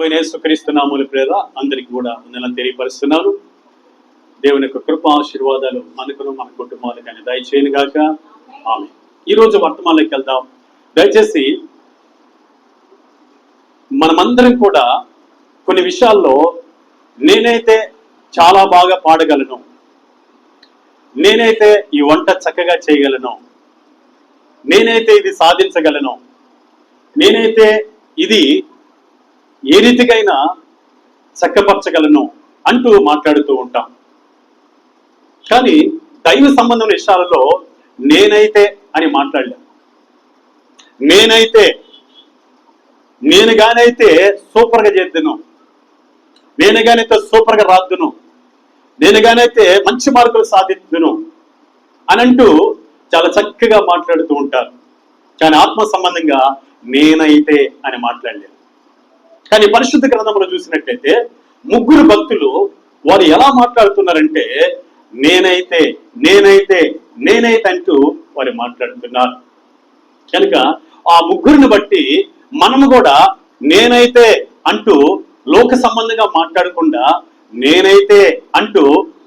ప్రభు యేసుక్రీస్తు నామములో ప్రేర అందరికీ కూడా వందనాలు తెలియపరుస్తున్నాను. దేవుని యొక్క కృప ఆశీర్వాదాలు మనకును మన కుటుంబాలకు అని దయచేయను గాక. ఆమె ఈరోజు వర్తమానంలోకి వెళ్దాం. దయచేసి మనమందరం కూడా కొన్ని విషయాల్లో నేనైతే చాలా బాగా పాడగలను, నేనైతే ఈ వంట చక్కగా చేయగలను, నేనైతే ఇది సాధించగలను, నేనైతే ఇది ఏ రీతికైనా చక్కపరచగలను అంటూ మాట్లాడుతూ ఉంటాం. కానీ దైవ సంబంధం విషయాలలో నేనైతే అని మాట్లాడలేం. నేను గానైతే సూపర్గా చేద్దును, నేను గానైతే సూపర్గా రాద్దును, నేను గానైతే మంచి మార్కులు సాధిద్దును అని అంటూ చాలా చక్కగా మాట్లాడుతూ ఉంటారు. కానీ ఆత్మ సంబంధంగా నేనైతే అని మాట్లాడలేరు. కానీ పరిశుద్ధ గ్రంథంలో చూసినట్లయితే ముగ్గురు భక్తులు వారు ఎలా మాట్లాడుతున్నారంటే నేనైతే నేనైతే నేనైతే అంటూ వారు మాట్లాడుతున్నారు. కనుక ఆ ముగ్గురిని బట్టి మనము కూడా నేనైతే అంటూ లోక సంబంధంగా మాట్లాడకుండా నేనైతే అంటూ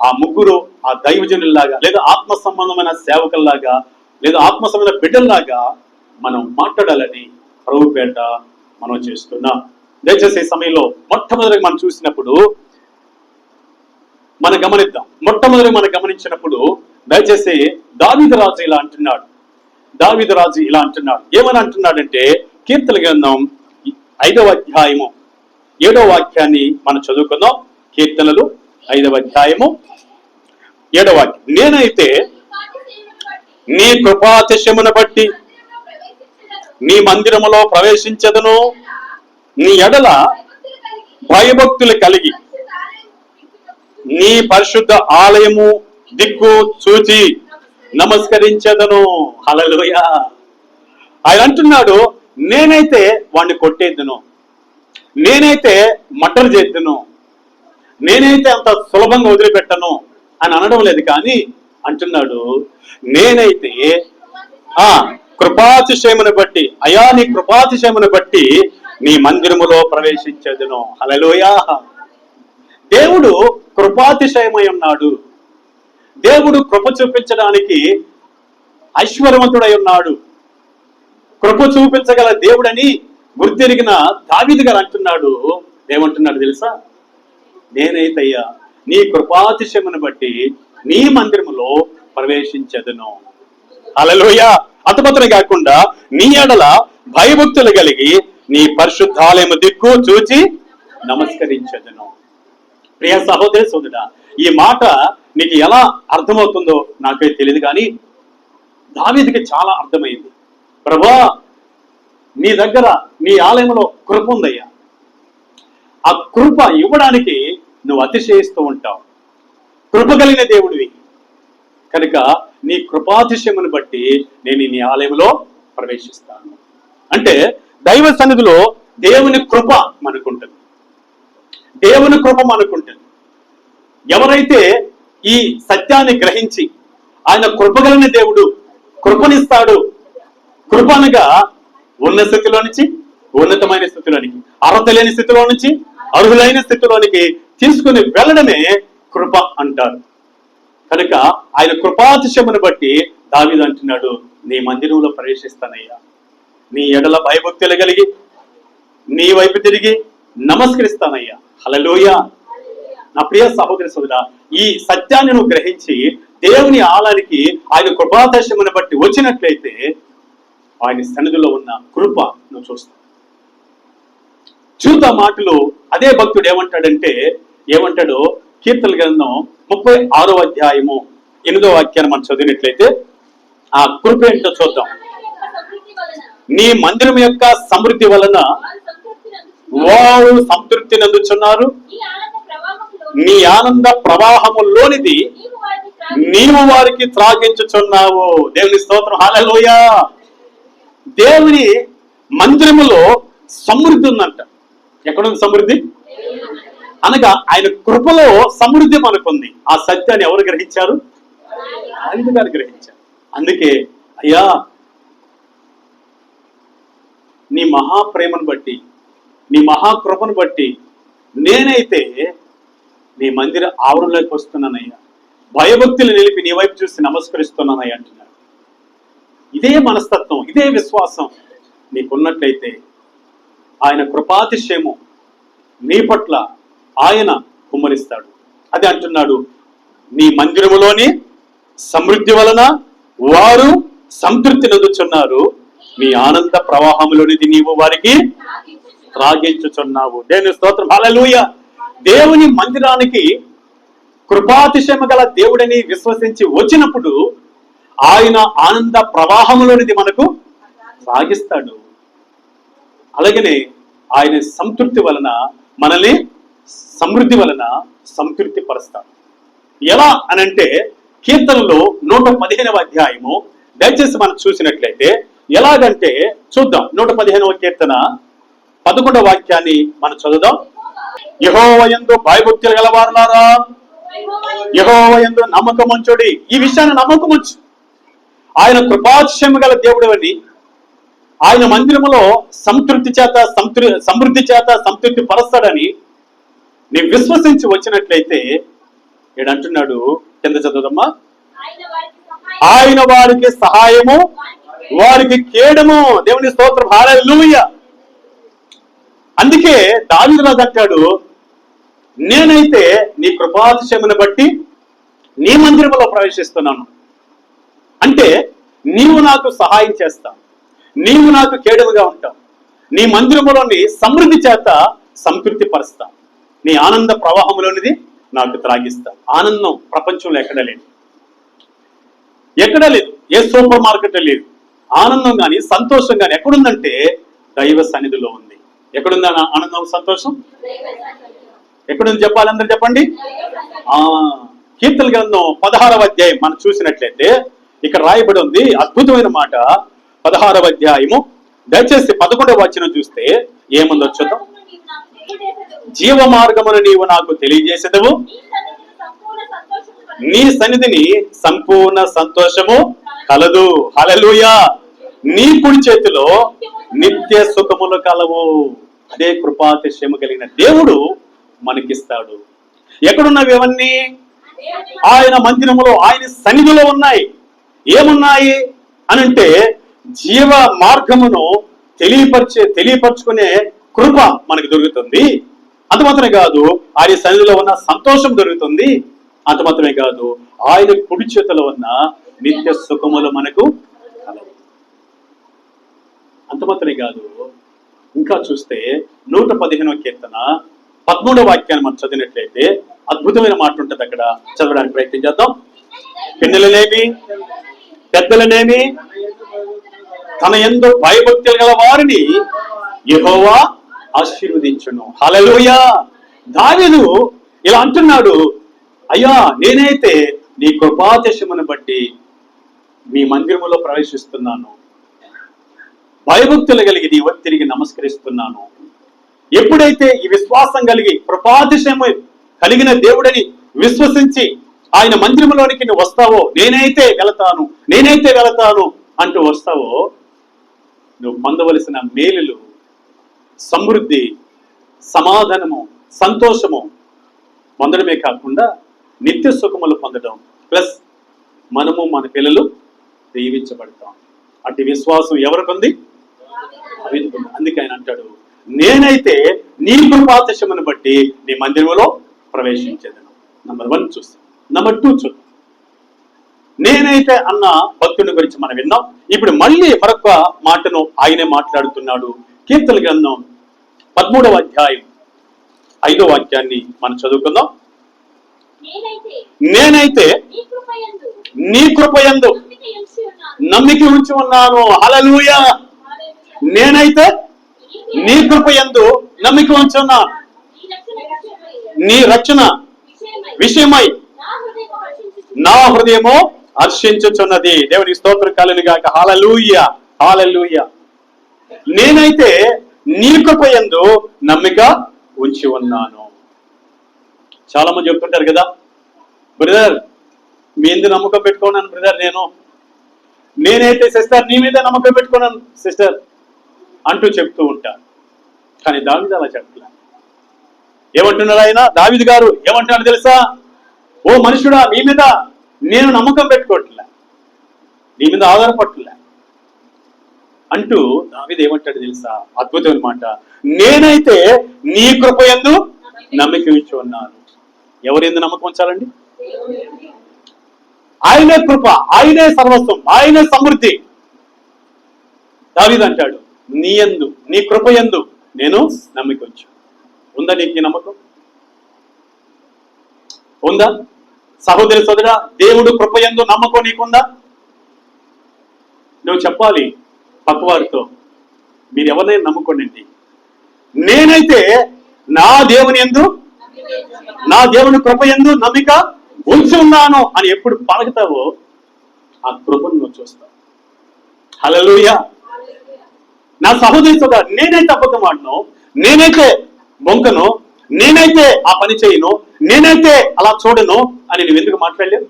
ఆ ముగ్గురు ఆ దైవజనుల్లాగా లేదా ఆత్మ సంబంధమైన సేవకుల్లాగా లేదా ఆత్మ సంబంధమైన బిడ్డల్లాగా మనం మాట్లాడాలని ప్రభు పేట మనం చేస్తున్నాం. దయచేసి ఈ సమయంలో మొట్టమొదటి మనం చూసినప్పుడు మనం గమనిద్దాం. మొట్టమొదటి మనం గమనించినప్పుడు దయచేసి దావీదు రాజు ఇలా అంటున్నాడు. ఏమని అంటున్నాడంటే కీర్తన గ్రంథం 5వ అధ్యాయము 7వ వాక్యాన్ని మనం చదువుకుందాం. కీర్తనలు 5వ అధ్యాయము 7వ వాక్యం. నేనైతే నీ కృపాతిశయమును బట్టి నీ మందిరములో ప్రవేశించదను, నీ ఎడల భయభక్తులు కలిగి నీ పరిశుద్ధ ఆలయము దిక్కు చూచి నమస్కరించదను. హల్లెలూయా. ఆయన అంటున్నాడు నేనైతే వాడిని కొట్టేద్దును, నేనైతే మర్డర్ చేద్దును, నేనైతే అంత సులభంగా వదిలిపెట్టను అని అనడం లేదు. కానీ అంటున్నాడు నేనైతే కృపాతిశయమును బట్టి, అయా నీ కృపాతిశయమును బట్టి నీ మందిరములో ప్రవేశించదును. హల్లెలూయా. దేవుడు కృపాతిశయమై ఉన్నాడు. దేవుడు కృప చూపించడానికి ఐశ్వర్యవంతుడై ఉన్నాడు. కృప చూపించగల దేవుడని గుర్తెరిగిన దావీదు గారు అంటున్నాడు. ఏమంటున్నాడు తెలుసా? నేనైతయ్యా నీ కృపాతిశయమును బట్టి నీ మందిరములో ప్రవేశించదును. హల్లెలూయా. అంతమాత్రమే కాకుండా నీ ఎడల భయభక్తులు కలిగి నీ పరిశుద్ధాలయము దిక్కు చూచి నమస్కరించదును. ప్రియ సహోదరి సోదరుడా, ఈ మాట నీకు ఎలా అర్థమవుతుందో నాకే తెలియదు, కానీ దావీదుకి చాలా అర్థమైంది. ప్రభువా నీ దగ్గర నీ ఆలయంలో కృప ఉందయ్యా, ఆ కృప ఇవ్వడానికి నువ్వు అతిశయిస్తూ ఉంటావు. కృప కలిగిన దేవుడివి కనుక నీ కృపాతిశయమును బట్టి నేను నీ ఆలయంలో ప్రవేశిస్తాను. అంటే దైవ సన్నిధిలో దేవుని కృప మనకుంటుంది, దేవుని కృప మనకుంటుంది. ఎవరైతే ఈ సత్యాన్ని గ్రహించి ఆయన కృపగలిగిన దేవుడు కృపనిస్తాడు, కృప అనగా ఉన్న స్థితిలో నుంచి ఉన్నతమైన స్థితిలోనికి, అర్హత లేని స్థితిలో నుంచి అర్హులైన స్థితిలోనికి తీసుకుని వెళ్ళడమే కృప అంటారు. కనుక ఆయన కృపాతిశయమును బట్టి దావీదు అంటున్నాడు నీ మందిరంలో ప్రవేశిస్తానయ్యా, నీ ఎడల భయభక్తులు కలిగి నీ వైపు తిరిగి నమస్కరిస్తానయ్యా. హల్లెలూయా. నా ప్రియ సహోదరి సోదరా, ఈ సత్యాన్ని నువ్వు గ్రహించి దేవుని ఆలయానికి ఆయన కృపాతిశయమును బట్టి వచ్చినట్లయితే ఆయన సన్నిధిలో ఉన్న కృప నువ్వు చూస్తావు. చూత మాటలు అదే భక్తుడు ఏమంటాడో కీర్తన గ్రంథం 36వ అధ్యాయము 8వ వాక్యాన్ని మనం చదివినట్లయితే ఆ కృప ఏంటో చూద్దాం. నీ మందిరం యొక్క సమృద్ధి వలన వారు సంతృప్తి నందుచున్నారు, నీ ఆనంద ప్రవాహములోనిది నీవు వారికి త్రాగించుచున్నావు. దేవుని స్తోత్రం. హల్లెలూయా. దేవుని మందిరములో సమృద్ధి ఉందంట. ఎక్కడుంది సమృద్ధి? అనగా ఆయన కృపలో సమృద్ధి మనకుంది. ఆ సత్యాన్ని ఎవరు గ్రహించారు? దావీదు గారు గ్రహించారు. అందుకే అయ్యా నీ మహాప్రేమను బట్టి నీ మహాకృపను బట్టి నేనైతే నీ మందిర ఆవరణలోకి వస్తున్నానయ్యా, భయభక్తులు నిలిపి నీ వైపు చూసి నమస్కరిస్తున్నానయ్యా అంటున్నాడు. ఇదే మనస్తత్వం, ఇదే విశ్వాసం నీకున్నట్లయితే ఆయన కృపాతిశయము నీ పట్ల ఆయన కుమ్మరిస్తాడు. అది అంటున్నాడు, నీ మందిరములోని సమృద్ధి వలన వారు సంతృప్తి నొందుచున్నారు, నీ ఆనంద ప్రవాహంలోనిది నీవు వారికి త్రాగించుచున్నావు. దేవుని స్తోత్రం, హల్లెలూయా. దేవుని మందిరానికి కృపాతిశయము గల దేవుడని విశ్వసించి వచ్చినప్పుడు ఆయన ఆనంద ప్రవాహంలోనిది మనకు సాగిస్తాడు. అలాగనే ఆయన సంతృప్తి వలన మనల్ని సమృద్ధి వలన సంతృప్తి పరుస్తాడు. ఎలా అనంటే కీర్తనలో 115వ అధ్యాయము దయచేసి మనం చూసినట్లయితే ఎలాగంటే చూద్దాం. 115వ కీర్తన 11వ వాక్యాన్ని మనం చదువుదాం. యెహోవా యందు భయభక్తులు గలవారులారా, యెహోవా యందు నమ్మకముంచుడి. ఈ విషయాన్ని నమ్మకముంచు. ఆయన కృపాతిశయము గల దేవుడు అని, ఆయన మందిరములో సమృద్ధి చేత సంతృప్తి పరుస్తాడని నీ విశ్వసించి వచ్చినట్లయితే ఏడంటున్నాడు, కింద చదువుదమ్మా, ఆయన వారికి సహాయము వారికి కేడము. దేవుని స్తోత్రం, హల్లెలూయా. అందుకే దావీదు రాజు అంటాడు, నేనైతే నీ కృపాతిశయమును బట్టి నీ మందిరములో ప్రవేశిస్తున్నాను. అంటే నీవు నాకు సహాయం చేస్తావు, నీవు నాకు కేడముగా ఉంటావు, నీ మందిరములోని సమృద్ధి చేత సంతృప్తి పరుస్తావు, నీ ఆనంద ప్రవాహంలోనిది నాకు త్రాగిస్తావు. ఆనందం ప్రపంచంలో ఎక్కడ లేదు, ఎక్కడా లేదు, ఏ సూపర్ మార్కెట్ లేదు. ఆనందం కానీ సంతోషం కానీ ఎక్కడుందంటే దైవ సన్నిధిలో ఉంది. ఎక్కడుంది ఆనందం సంతోషం? ఎక్కడుంది చెప్పాలి, అందరూ చెప్పండి. కీర్తన గ్రంథం 16వ అధ్యాయం మనం చూసినట్లయితే ఇక్కడ రాయబడి ఉంది అద్భుతమైన మాట. 16వ అధ్యాయము దయచేసి 11వ వచనం చూస్తే ఏముందో చూద్దాం. జీవ మార్గమును నీవు నాకు తెలియజేసేదవు, నీ సన్నిధిని సంపూర్ణ సంతోషము కలదు. హల్లెలూయా. నీ కుడి చేతిలో నిత్య సుఖములు కలవు. అదే కృపాతిశయము కలిగిన దేవుడు మనకిస్తాడు. ఎక్కడున్నవి ఇవన్నీ? ఆయన మందిరములో, ఆయన సన్నిధిలో ఉన్నాయి. ఏమున్నాయి అనంటే జీవ మార్గమును తెలియపరచుకునే కృప మనకు దొరుకుతుంది. అంత మాత్రమే కాదు, ఆయన సన్నిధిలో ఉన్న సంతోషం దొరుకుతుంది. అంత మాత్రమే కాదు, ఆయన కుడి చేతిలో ఉన్న నిత్య సుఖములు మనకు కలవు. అంత మాత్రమే కాదు, ఇంకా చూస్తే 115వ కీర్తన 13వ వాక్యాన్ని మనం చదివినట్లయితే అద్భుతమైన మాట ఉంటుంది. అక్కడ చదవడానికి ప్రయత్నం చేద్దాం. పిన్నెలనేమి పెద్దలనేమి తన యందు భయభక్తులు గల వారిని యెహోవా ఆశీర్వదించును. హల్లెలూయా. దావీదు ఇలా అంటున్నాడు, అయ్యా నేనైతే నీ కృపాతిశయమును బట్టి మీ మందిరములో ప్రవేశిస్తున్నాను, భయభక్తులు కలిగి నీ వైపు తిరిగి నమస్కరిస్తున్నాను. ఎప్పుడైతే ఈ విశ్వాసం కలిగి కృపాతిశయము కలిగిన దేవుడని విశ్వసించి ఆయన మందిరములోనికి నువ్వు వస్తావో, నేనైతే వెళతాను అంటూ వస్తావో, నువ్వు పొందవలసిన మేలులు, సమృద్ధి, సమాధానము, సంతోషము పొందడమే కాకుండా నిత్య సుఖములు పొందడం, ప్లస్ మనము మన పిల్లలు దీవించబడతాం. అటు విశ్వాసం ఎవరికి ఉంది? అందుకే ఆయన అంటాడు, నేనైతే నీ కృపాతిశయమును బట్టి నీ మందిరములో ప్రవేశించేదను. నంబర్ 1 చూస్తాం. నంబర్ 2 చూద్దాం. నేనైతే అన్న భక్తుని గురించి మనం విన్నాం. ఇప్పుడు మళ్ళీ మరొక మాటను ఆయనే మాట్లాడుతున్నాడు. కీర్తన గ్రంథం 13వ అధ్యాయం 5వ వాక్యాన్ని మనం చదువుకుందాం. నేనైతే నీ కృపయందు నమ్మిక ఉంచి ఉన్నాను. హల్లెలూయా. నేనైతే నీ కృపయందు నమ్మిక ఉంచి ఉన్నాను. నీ రక్షణ విషయమై నా హృదయము హర్షించుచున్నది. దేవునికి స్తోత్రం కలుగును గాక. హల్లెలూయా, హల్లెలూయా. నేనైతే నీ కృపయందు నమ్మిక ఉంచి ఉన్నాను. చాలా మంది చెప్తుంటారు కదా, బ్రదర్ మీ ఎందుకు నమ్మకం పెట్టుకున్నాను బ్రదర్, నేనైతే సిస్టర్ నీ మీద నమ్మకం పెట్టుకున్నాను సిస్టర్ అంటూ చెప్తూ ఉంటాను. కానీ దావీదు అలా చెప్పలే. ఏమంటున్నాడు ఆయన? దావీదు గారు ఏమంటున్నాడు తెలుసా? ఓ మనుషుడా, నీ మీద నేను నమ్మకం పెట్టుకోవట్లే, నీ మీద ఆధారపడలే అంటూ దావీదు ఏమంటాడు తెలుసా? అద్భుతమైన మాట. నేనైతే నీ కృప యందు నమ్మకం ఇచ్చి ఉన్నాను. ఎవరి యందు నమ్మకం ఉంచాలండి? ఆయనే కృప, ఆయనే సర్వస్వం, ఆయనే సమృద్ధి. దావీదు అంటాడు, నీ యందు, నీ కృప యందు నేను నమ్మకం ఉంచు. ఉందా నీకు నమ్మకం? ఉందా? సహోదరి సోదరా, దేవుడు కృప యందు నమ్మకం నీకుందా? నువ్వు చెప్పాలి పక్కవారితో, మీరు ఎవరినైనా నమ్ముకోండి, నేనైతే నా దేవుని యందు, నా దేవుని కృప యందు నమ్మిక ఉంచి ఉన్నాను అని ఎప్పుడు పలుకుతావో ఆ కృపను నువ్వు చూస్తావు. హల్లెలూయా. నా సహోదరి సోదరా, నేనైతే అబద్ధం ఆడను, నేనైతే బొంకను, నేనైతే ఆ పని చేయను, నేనైతే అలా చూడను అని నువ్వు ఎందుకు మాట్లాడలేవు?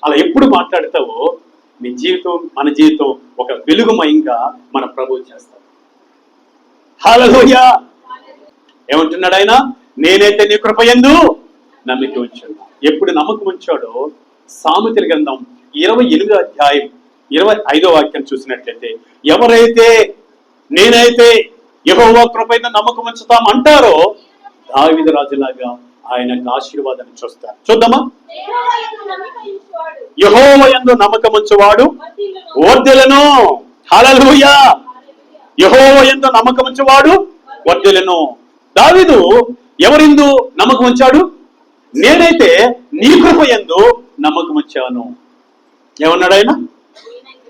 అలా ఎప్పుడు మాట్లాడతావో నీ జీవితం, మన జీవితం ఒక వెలుగుమయంగా మన ప్రభువు చేస్తాడు. హల్లెలూయా. ఏమంటున్నాడు ఆయన? నేనైతే నీ కృప యందు నమ్మిక ఉంచాడు. ఎప్పుడు నమ్మకం ఉంచాడో సామెతల గ్రంథం 28వ అధ్యాయం 25వ వాక్యం చూసినట్లయితే, ఎవరైతే నేనైతే యెహోవా కృప యందు నమ్మకం ఉంచుతాం అంటారో దావీదు రాజులాగా ఆయనకు ఆశీర్వాదాన్ని చూస్తారు. చూద్దామా? యెహోవా యందు నమ్మకం ఉంచువాడు వర్ధిల్లును. హల్లెలూయా. యెహోవా యందు నమ్మకం ఉంచువాడు వర్ధిల్లును. దావీదు ఎవరిందు నమ్మకం ఉంచాడు? నేనైతే నీ కృప యందు నమ్మకం ఉంచాను. ఏమన్నాడు ఆయన?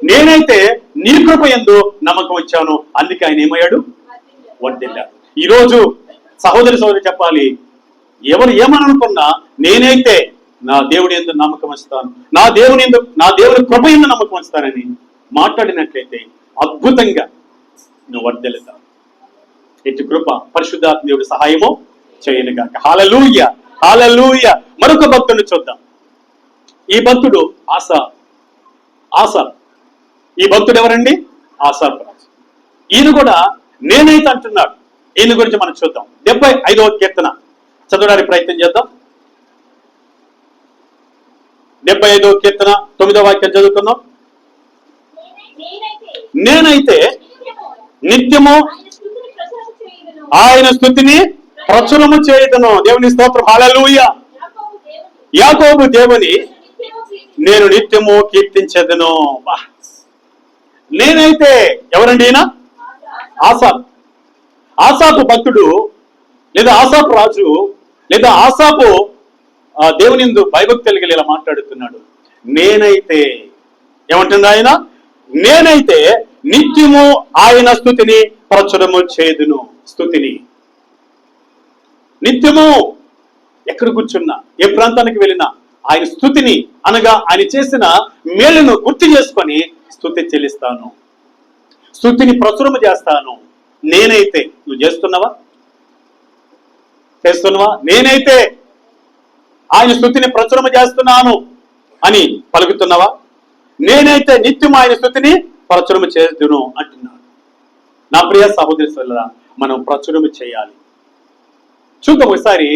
నేనైతే నీ కృప యందు నమ్మకం ఉంచాను, అందుకే ఆయన ఏమయ్యాడు? వర్ధిల్లాడు. ఈరోజు సహోదరి సోదరి చెప్పాలి, ఎవరు ఏమనుకున్నా నేనైతే నా దేవుడి యందు నమ్మకం ఉంచుతాను, నా దేవుని కృప యందు నమ్మకం ఉంచుతానని మాట్లాడినట్లయితే అద్భుతంగా నువ్వు వర్ధిల్లుతావు. ఇటు కృప పరిశుద్ధాత్మ దేవుడి సహాయము చేయనుగాక. హల్లెలూయా, హల్లెలూయా. మరొక భక్తుడిని చూద్దాం. ఈ భక్తుడు ఆసా. ఈ భక్తుడు ఎవరండి? ఆసాపు రాజు. ఈయన కూడా నేనైతే అంటున్నాడు. ఈయన గురించి మనం చూద్దాం. 75వ కీర్తన చదవడానికి ప్రయత్నం చేద్దాం. 75వ కీర్తన 9వ వాక్యం చదువుకుందాం. నేనైతే నిత్యము ఆయన స్తుతిని ప్రచురము చేయుదును. దేవుని స్తోత్రం. హల్లెలూయా. యాకోబు దేవుని నేను నిత్యము కీర్తించెదను. నేనైతే ఎవరండి? ఈయన ఆసాపు భక్తుడు, లేదా ఆసాపు రాజు, లేదా ఆసాపు దేవుని భయభక్తి కలిగి ఇలా మాట్లాడుతున్నాడు. నేనైతే ఏమంటుంది ఆయన? నేనైతే నిత్యము ఆయన స్తుతిని ప్రచురము చేయుదును. స్తుతిని నిత్యము ఎక్కడ కూర్చున్నా, ఏ ప్రాంతానికి వెళ్ళినా ఆయన స్తుతిని అనగా ఆయన చేసిన మేలును గుర్తు చేసుకొని స్తుతి చెల్లిస్తాను, స్తుతిని ప్రచురము చేస్తాను. నేనైతే నువ్వు చేస్తున్నావా? నేనైతే ఆయన స్తుతిని ప్రచురము చేస్తున్నాను అని పలుకుతున్నావా? నేనైతే నిత్యం ఆయన స్తుతిని ప్రచురము చేస్తును అంటున్నాను. నా ప్రియ సహోదరి సోదరులారా, మనం ప్రచురము చేయాలి. చూద్దాం ఒకసారి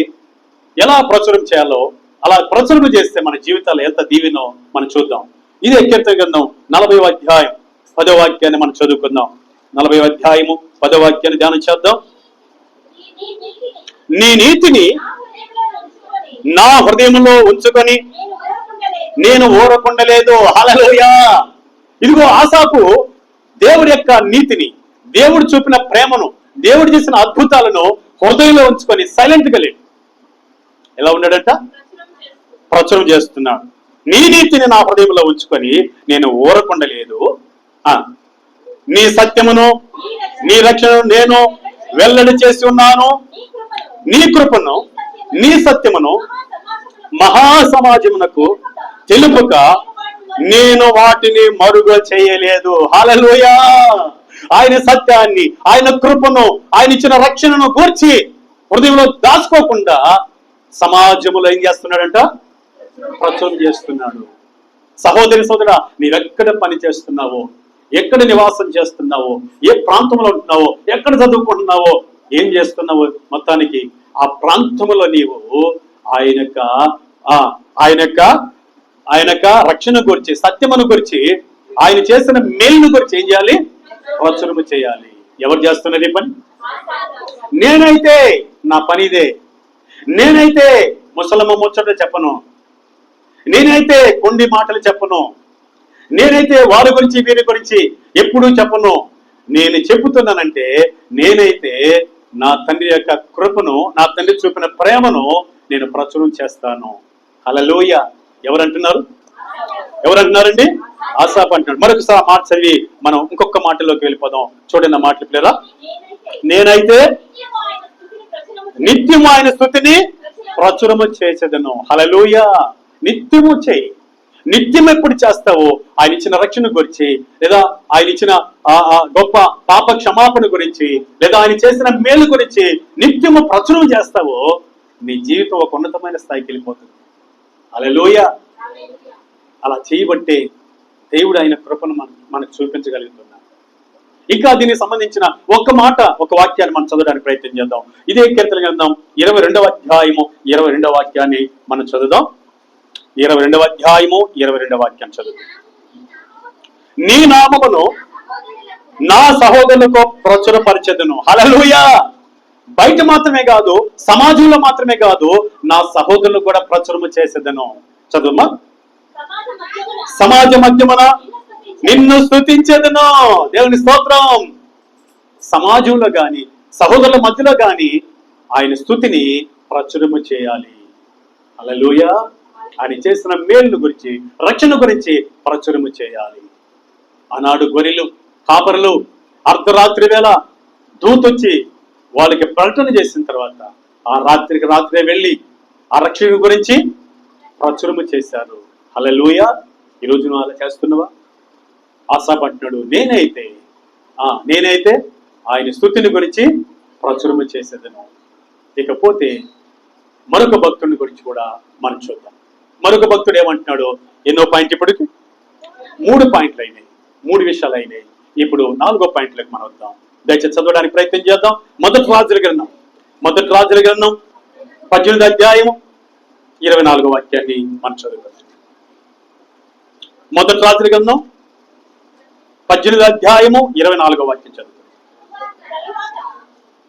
ఎలా ప్రచురం చేయాలో. అలా ప్రచురము చేస్తే మన జీవితాలు ఎంత దీవెనో మనం చూద్దాం. ఇదే కీర్తన గ్రంథం 40వ అధ్యాయం 10వ వాక్యాన్ని మనం చదువుకుందాం. 40వ అధ్యాయము 10వ వాక్యాన్ని ధ్యానం చేద్దాం. నీ నీతిని నా హృదయంలో ఉంచుకొని నేను ఊరకుండలేదు. హల్లెలూయా. ఇదిగో ఆసాపు దేవుడి యొక్క నీతిని, దేవుడు చూపిన ప్రేమను, దేవుడు చేసిన అద్భుతాలను హృదయంలో ఉంచుకొని సైలెంట్ గా లేడు. ఎలా ఉన్నాడంట? ప్రచురం చేస్తున్నాడు. నీ నీతిని నా హృదయంలో ఉంచుకొని నేను ఊరకుండలేదు. నీ సత్యమును, నీ రక్షణను నేను వెల్లడి చేసి ఉన్నాను. నీ కృపను, నీ సత్యమును మహాసమాజమునకు తెలుపుక నేను వాటిని మరుగు చేయలేదు. హల్లెలూయా. ఆయన సత్యాన్ని, ఆయన కృపను, ఆయన ఇచ్చిన రక్షణను గూర్చి హృదయంలో దాచుకోకుండా సమాజంలో ఏం చేస్తున్నాడంట? ప్రచురం చేస్తున్నాడు. సహోదరి సోదరా, నీవెక్కడ పని చేస్తున్నావో, ఎక్కడ నివాసం చేస్తున్నావో, ఏ ప్రాంతంలో ఉంటున్నావో, ఎక్కడ చదువుకుంటున్నావో, ఏం చేస్తున్నావో, మొత్తానికి ఆ ప్రాంతంలో నీవు ఆయన యొక్క ఆయన యొక్క ఆయన యొక్క రక్షణ గురించి, సత్యమును గురించి, ఆయన చేసిన మేలును గురించి ఏం చేయాలి? ప్రచురము చేయాలి. ఎవరు చేస్తున్నది ఈ పని? నేనైతే నా పని ఇదే. నేనైతే ముసలమ్మ ముచ్చట చెప్పను, నేనైతే కొండి మాటలు చెప్పను, నేనైతే వారి గురించి వీరి గురించి ఎప్పుడూ చెప్పను. నేను చెబుతున్నానంటే నేనైతే నా తండ్రి యొక్క కృపను, నా తండ్రి చూపిన ప్రేమను నేను ప్రచురం చేస్తాను. హల్లెలూయ. ఎవరంటున్నారు? ఎవరంటున్నారండి? ఆసాపు అంటున్నాడు. మరొకసారి మాట చదివి మనం ఇంకొక మాటలోకి వెళ్ళిపోదాం. చూడండి ఆ మాటలు పిల్లరా. నేనైతే నిత్యము ఆయన స్తుతిని ప్రచురము చేసేదను. హల్లెలూయ. నిత్యము చేయి. నిత్యం ఎప్పుడు చేస్తావో ఆయన ఇచ్చిన రక్షణ గురించి, లేదా ఆయన ఇచ్చిన గొప్ప పాప క్షమాపణ గురించి, లేదా ఆయన చేసిన మేలు గురించి నిత్యము ప్రచురం చేస్తావో నీ జీవితం ఒక ఉన్నతమైన స్థాయికి వెళ్ళిపోతుంది. హల్లెలూయ. అలా చేయబట్టే దేవుడు ఆయన కృపను మనకు చూపించగలుగుతున్నాడు. ఇంకా దీనికి సంబంధించిన ఒక మాట, ఒక వాక్యాన్ని మనం చదవడానికి ప్రయత్నం చేద్దాం. ఇదే కీర్తన గ్రంథం 22వ అధ్యాయము 22వ వాక్యాన్ని మనం చదువుదాం. 22వ అధ్యాయము 22వ వాక్యం చదువు. నీ నామమును నా సహోదరులకు ప్రచురపరిచెదను. హల్లెలూయా. బయట మాత్రమే కాదు, సమాజంలో మాత్రమే కాదు, నా సహోదరులకు కూడా ప్రచురము చేసేదను. చదువుమా. సమాజ మధ్యమున నిన్ను స్తుతించేదను. దేవుని స్తోత్రం. సమాజంలో గాని, సహోదరుల మధ్యలో గాని ఆయన స్తుతిని ప్రచురము చేయాలి. హల్లెలూయా. ఆయన చేసిన మేలు గురించి, రక్షణ గురించి ప్రచురము చేయాలి. ఆనాడు గొర్రెలు కాపరులు అర్ధరాత్రి వేళ దూతొచ్చి వాళ్ళకి ప్రకటన చేసిన తర్వాత ఆ రాత్రికి రాత్రే వెళ్ళి ఆ రక్షణ గురించి ప్రచురము చేశారు. హల్లెలూయా. ఈరోజు నువ్వు అలా చేస్తున్నావా? ఆశాపట్టినాడు. నేనైతే ఆయన స్తుతిని గురించి ప్రచురము చేసేదను. ఇకపోతే మరొక భక్తుని గురించి కూడా మనం చూద్దాం. మరొక భక్తుడు ఏమంటున్నాడు? ఎన్నో పాయింట్ ఇప్పటికి 3 పాయింట్లు అయినాయి, 3 విషయాలు అయినాయి. ఇప్పుడు 4వ పాయింట్లకు మనం వద్దాం. దయచేసి చదవడానికి ప్రయత్నం చేద్దాం. మొదటి రాజుల గ్రంథం 18వ అధ్యాయము 24వ వాక్యాన్ని మనం చదువుతాం. మొదటి రాజుల గ్రంథం 18వ అధ్యాయము 24వ వాక్యం చదువుతాం.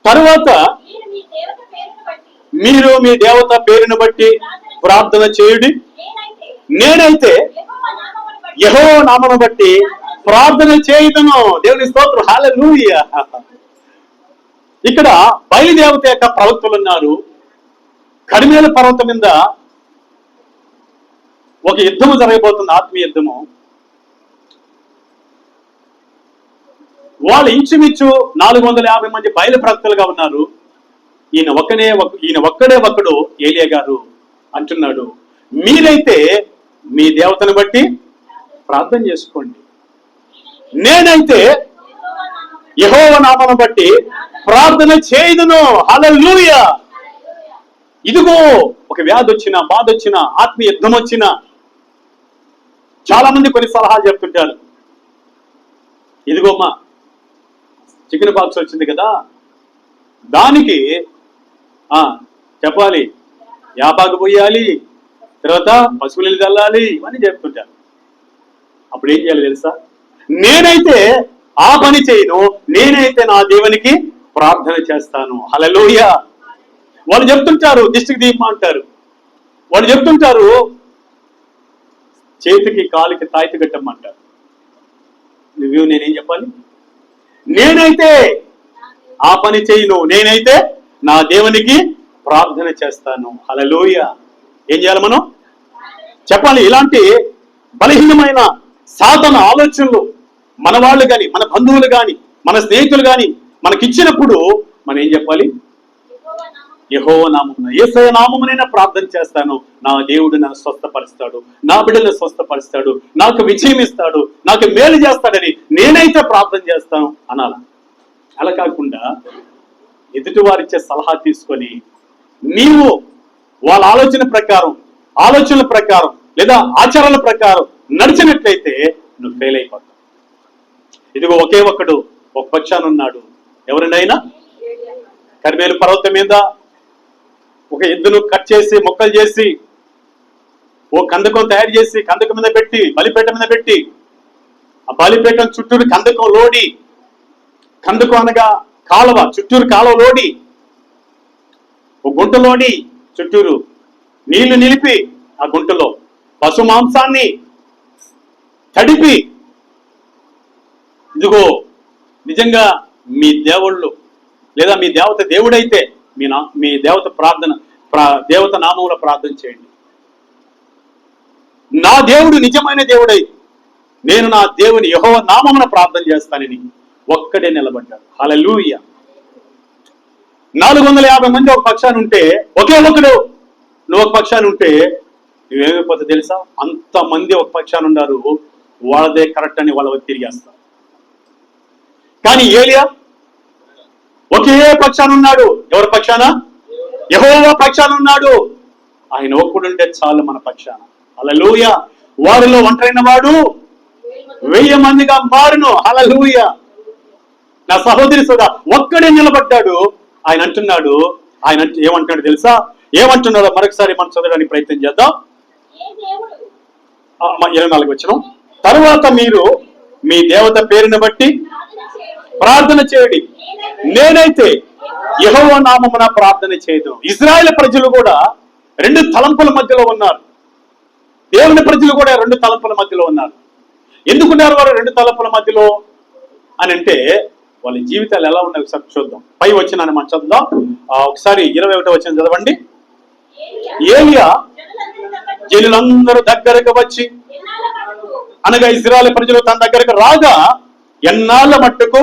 తరువాత మీరు మీ దేవత పేరును బట్టి ప్రార్థన చేయుడి. నేనైతే యెహోవా నామమును బట్టి ప్రార్థన చేయుదును. దేవుని స్తోత్రం. హల్లెలూయా. ఇక్కడ బయలుదేవత యొక్క ప్రవక్తలు ఉన్నారు. కర్మేల పర్వతం మీద ఒక యుద్ధము జరగబోతుంది, ఆత్మీయ యుద్ధము. వాళ్ళు ఇంచుమించు 450 మంది బయలు ప్రవక్తలుగా ఉన్నారు. ఈయన ఒక్కడే ఒక్కడు ఏలియా గారు అంటున్నాడు, మీరైతే మీ దేవతను బట్టి ప్రార్థన చేసుకోండి, నేనైతే యెహోవా నామమును బట్టి ప్రార్థన చేయుదును. హల్లెలూయా. ఇదిగో ఒక వ్యాధి వచ్చినా, బాధ వచ్చినా, ఆత్మీయ యుద్ధం వచ్చినా, చాలా మంది కొన్ని సలహాలు చెప్తుంటారు. ఇదిగోమ్మా చికెన్ బాక్స్ వచ్చింది కదా, దానికి చెప్పాలి, యాపాకు పోయాలి, తర్వాత పశువులు చల్లాలి, ఇవన్నీ చెప్తుంటారు. అప్పుడు ఏం చేయాలి తెలుసా? నేనైతే ఆ పని చేయను, నేనైతే నా దేవునికి ప్రార్థన చేస్తాను. హల్లెలూయా. వాళ్ళు చెప్తుంటారు దిష్టికి దీపం అంటారు, వాళ్ళు చెప్తుంటారు చేతికి కాలికి తాయితీ కట్టమంటారు. నేనేం చెప్పాలి? నేనైతే ఆ పని చేయను, నేనైతే నా దేవునికి ప్రార్థన చేస్తాను. హల్లెలూయా. ఏం చేయాలి మనం? చెప్పాలి. ఇలాంటి బలహీనమైన సాధన ఆలోచనలు మన వాళ్ళు కానీ, మన బంధువులు కానీ, మన స్నేహితులు కానీ మనకిచ్చినప్పుడు మనం ఏం చెప్పాలి? యెహోవా నామమున, యేసయ్య నామమునైనా ప్రార్థన చేస్తాను, నా దేవుడు నన్ను స్వస్థపరుస్తాడు, నా బిడ్డలను స్వస్థపరుస్తాడు, నాకు విజయం ఇస్తాడు, నాకు మేలు చేస్తాడని నేనైతే ప్రార్థన చేస్తాను అనాల. అలా కాకుండా ఎదుటి వారిచ్చే సలహా తీసుకొని నీవు వాళ్ళ ఆలోచనల ప్రకారం లేదా ఆచారాల ప్రకారం నడిచినట్లయితే నువ్వు ఫెయిల్ అయిపోతావు. ఇదిగో ఒకే ఒక్కడు ఒక పక్షాన ఉన్నాడు. ఎవరినైనా కర్మేలు పర్వతం మీద ఒక ఎద్దును కట్ చేసి మొక్కలు చేసి ఓ కందకం తయారు చేసి కందకం మీద పెట్టి బలిపేట మీద పెట్టి ఆ బలిపేట చుట్టూరు కందకం లోడి, కందకం అనగా కాలువ, చుట్టూరు కాలువ లోడి ఒక గుంటలోని చుట్టూరు నీళ్లు నిలిపి ఆ గుంటలో పశు మాంసాన్ని తడిపి, ఇదిగో నిజంగా మీ దేవుళ్ళు లేదా మీ దేవత దేవుడైతే మీ దేవత దేవత నామంలో ప్రార్థన చేయండి. నా దేవుడు నిజమైన దేవుడై నేను నా దేవుని యెహోవా నామమున ప్రార్థన చేస్తానని ఒక్కడే నిలబడ్డాడు. హల్లెలూయా. 450 మంది ఒక పక్షాన ఉంటే ఒకే ఒకడు నువ్వు ఒక పక్షాన ఉంటే నువ్వేమైపోతే తెలుసా? అంతమంది ఒక పక్షాన ఉన్నారు, వాళ్ళదే కరెక్ట్ అని వాళ్ళ తిరిగేస్తారు. కానీ ఏలియా ఒకే పక్షాన ఉన్నాడు. ఎవరి పక్షాన? యెహోవా పక్షాన ఉన్నాడు. ఆయన ఒక్కడుంటే చాలు మన పక్షాన. హల్లెలూయా. వారిలో ఒంటరైన వాడు 1000 మందిగా మారును. హల్లెలూయా. నా సహోదరి సోదరా, ఒక్కడే నిలబడ్డాడు. ఆయన అంటున్నాడు, ఆయన ఏమంటున్నాడు తెలుసా? ఏమంటున్నాడో మరొకసారి మనం చదవడానికి ప్రయత్నం చేద్దాం. 24 వచనం. తరువాత మీరు మీ దేవత పేరుని బట్టి ప్రార్థన చేయండి, నేనైతే యెహోవా నామమున ప్రార్థన చేయదు. ఇశ్రాయేలు ప్రజలు కూడా 2 తలంపుల మధ్యలో ఉన్నారు. దేవుని ప్రజలు కూడా 2 తలంపుల మధ్యలో ఉన్నారు. ఎందుకున్నారు వారు 2 తలంపుల మధ్యలో అని అంటే, వాళ్ళ జీవితాలు ఎలా ఉన్నాయి ఒకసారి చూద్దాం. పై వచనాన్ని మనం చదువుదాం. ఒకసారి 21వ వచనం చదవండి. ఏలియా జనులందరూ దగ్గరకు వచ్చి, అనగా ఇశ్రాయేలు ప్రజలు తన దగ్గరకు రాగా, ఎన్నాళ్ళ మట్టుకు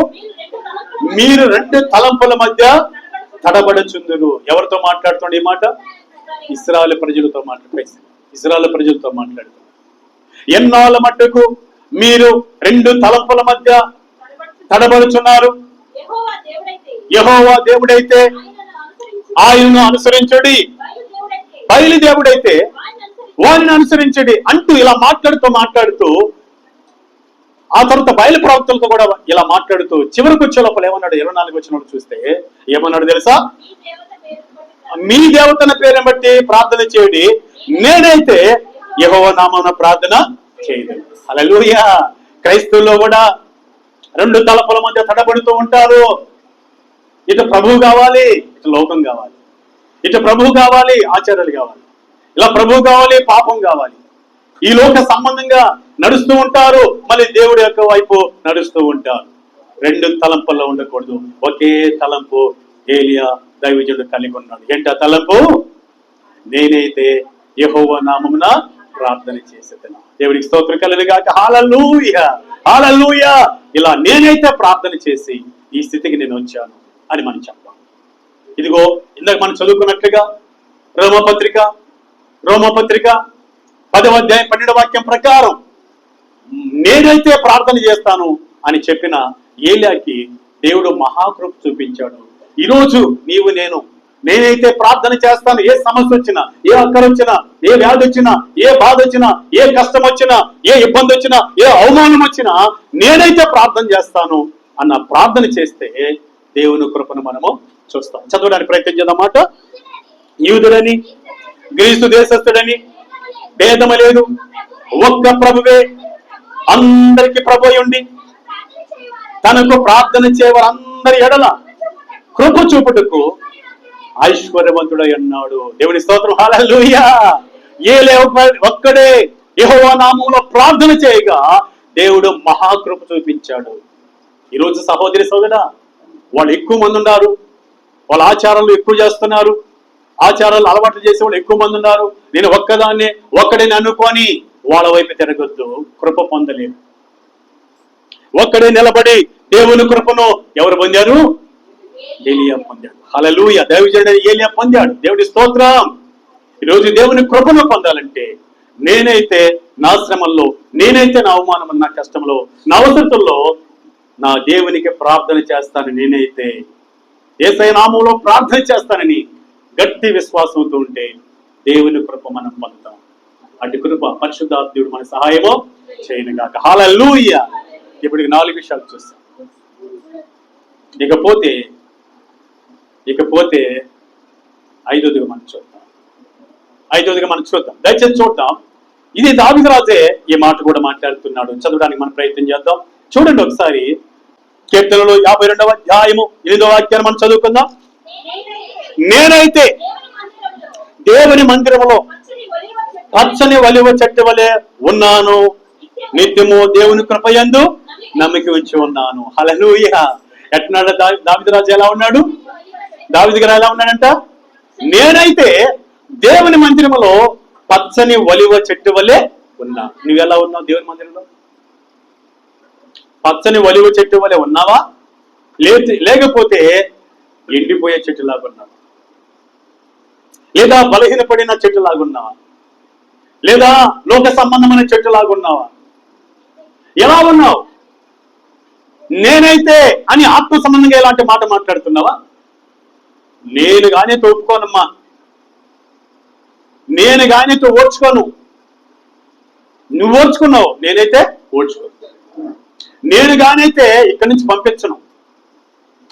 మీరు 2 తలంపుల మధ్య తడబడుచుందురు. ఎవరితో మాట్లాడుతుంది ఈ మాట? ఇశ్రాయేలు ప్రజలతో మాట్లాడుతుంది. ఇశ్రాయేలు ప్రజలతో మాట్లాడుతుంది. ఎన్నాళ్ళ మట్టుకు మీరు 2 తలంపుల మధ్య తడబడుచున్నారు. యెహోవా దేవుడైతే ఆయనను అనుసరించుడి, బయలు దేవుడైతే వారిని అనుసరించండి అంటూ ఇలా మాట్లాడుతూ ఆ తర్వాత బయలు ప్రవక్తలతో కూడా ఇలా మాట్లాడుతూ చివరికి వచ్చే లోపల ఏమన్నాడు? 24 వచ్చినప్పుడు చూస్తే ఏమన్నాడు తెలుసా? మీ దేవతన పేరుని బట్టి ప్రార్థన చేయండి, నేనైతే యెహోవా నామమున ప్రార్థన చేయను. హల్లెలూయా. క్రైస్తవుల్లో కూడా 2 తలపుల మధ్య తడబడుతూ ఉంటారు. ఇటు ప్రభువు కావాలి, ఇటు లోకం కావాలి. ఇటు ప్రభువు కావాలి, ఆచారాలు కావాలి. ఇలా ప్రభువు కావాలి, పాపం కావాలి. ఈ లోక సంబంధంగా నడుస్తూ ఉంటారు, మళ్ళీ దేవుడి యొక్క వైపు నడుస్తూ ఉంటారు. 2 తలంపుల్లో ఉండకూడదు. ఒకే తలంపు ఏలియా దైవజనుడు కలిగి ఉన్నాడు. ఏంటి ఆ తలంపు? నేనైతే యెహోవా నామమున ప్రార్థన చేసేదను. దేవుడికి స్తోత్రం కలుగుగాక. హల్లెలూయా, హల్లెలూయా. ఇలా నేనైతే ప్రార్థన చేసి ఈ స్థితికి నేను వచ్చాను అని మనం చెప్పాలి. ఇదిగో ఇందాక మనం చదువుకున్నట్లుగా రోమపత్రిక 10వ అధ్యాయం 12వ వాక్యం ప్రకారం నేనైతే ప్రార్థన చేస్తాను అని చెప్పిన ఏలియాకి దేవుడు మహాకృప చూపించాడు. ఈరోజు నేనైతే ప్రార్థన చేస్తాను. ఏ సమస్య వచ్చినా, ఏ అక్కర వచ్చినా, ఏ వ్యాధి వచ్చినా, ఏ బాధ వచ్చినా, ఏ కష్టం వచ్చినా, ఏ ఇబ్బంది వచ్చినా, ఏ అవమానం వచ్చినా నేనైతే ప్రార్థన చేస్తాను అన్న ప్రార్థన చేస్తే దేవుని కృపను మనము చూస్తాం. చదవడానికి ప్రయత్నం చేద్దామాట. యూదుడని గ్రీసు దేశస్థుడని భేదము లేదు, ఒక్క ప్రభువే అందరికి ప్రభు ఉండి తనకు ప్రార్థన చేయవారందరి ఎడల కృప చూపుటకు ఐశ్వర్యవంతుడై అన్నాడు. దేవుని స్తోత్రం. హల్లెలూయా. ఒక్కడే యెహోవా నామములో ప్రార్థన చేయగా దేవుడు మహాకృప చూపించాడు. ఈరోజు సహోదరి సోదరా, వాళ్ళు ఎక్కువ మంది ఉన్నారు, వాళ్ళ ఆచారాలు ఎక్కువ చేస్తున్నారు, ఆచారాలు అలవాట్లు చేసే వాళ్ళు ఎక్కువ మంది ఉన్నారు. నేను ఒక్కడే అనుకొని వాళ్ళ వైపు తిరగొద్దు. కృప పొందలేదు. ఒక్కడే నిలబడి దేవుని కృపను ఎవరు పొందారు? ఏలియా పొందాడు. హల్లెలూయా. దైవజనుడు ఏలియా పొందాడు. దేవుడి స్తోత్రం. ఈరోజు దేవుని కృపను పొందాలంటే నేనైతే నా శ్రమల్లో, నేనైతే నా అవమానం, నా కష్టంలో, నా అవసరతల్లో నా దేవునికి ప్రార్థన చేస్తాను. నేనైతే యేసయ్య నామములో ప్రార్థన చేస్తానని గట్టి విశ్వాసంతో ఉంటే దేవుని కృప మనం పొందుతాం. అటు కృప పరిశుద్ధాత్ముడు మన సహాయమో చేయనుగాక. హల్లెలూయా. ఇప్పటికి 4 విషయాలు చూస్తాం. ఇకపోతే ఐదోదిగా మనం చూద్దాం. దయచేసి చూద్దాం. ఇది దావీదు రాజే ఈ మాట కూడా మాట్లాడుతున్నాడు. చదవడానికి మనం ప్రయత్నం చేద్దాం. చూడండి ఒకసారి కీర్తనలు 52వ అధ్యాయము 8వ వాక్యాన్ని మనం చదువుకుందాం. నేనైతే దేవుని మందిరములో పచ్చని ఒలివ చెట్టు వలె ఉన్నాను, నిత్యము దేవుని కృపయందు నమ్మిక ఉంచి ఉన్నాను. హల్లెలూయా. ఎట్నాడు దావీదు రాజు ఎలా ఉన్నాడు? దావీదు గారు ఎలా ఉన్నాడంట? నేనైతే దేవుని మందిరములో పచ్చని ఒలివ చెట్టు వలె ఉన్నా. నువ్వెలా ఉన్నావు దేవుని మందిరంలో? పచ్చని ఒలివ చెట్టు వలె ఉన్నావా? లేకపోతే ఎండిపోయే చెట్టులాగా ఉన్నావా? లేదా బలహీనపడిన చెట్టులాగున్నావా? లేదా లోక సంబంధమైన చెట్టులాగున్నావా? ఎలా ఉన్నావు? నేనైతే అని ఆత్మ సంబంధంగా ఎలాంటి మాట మాట్లాడుతున్నావా? నేను గానీ ఒప్పుకోనమ్మా, నేను గానీ ఓర్చుకోను. నువ్వు ఓర్చుకున్నావు, నేనైతే ఓర్చుకో. నేను గానైతే ఇక్కడి నుంచి పంపించను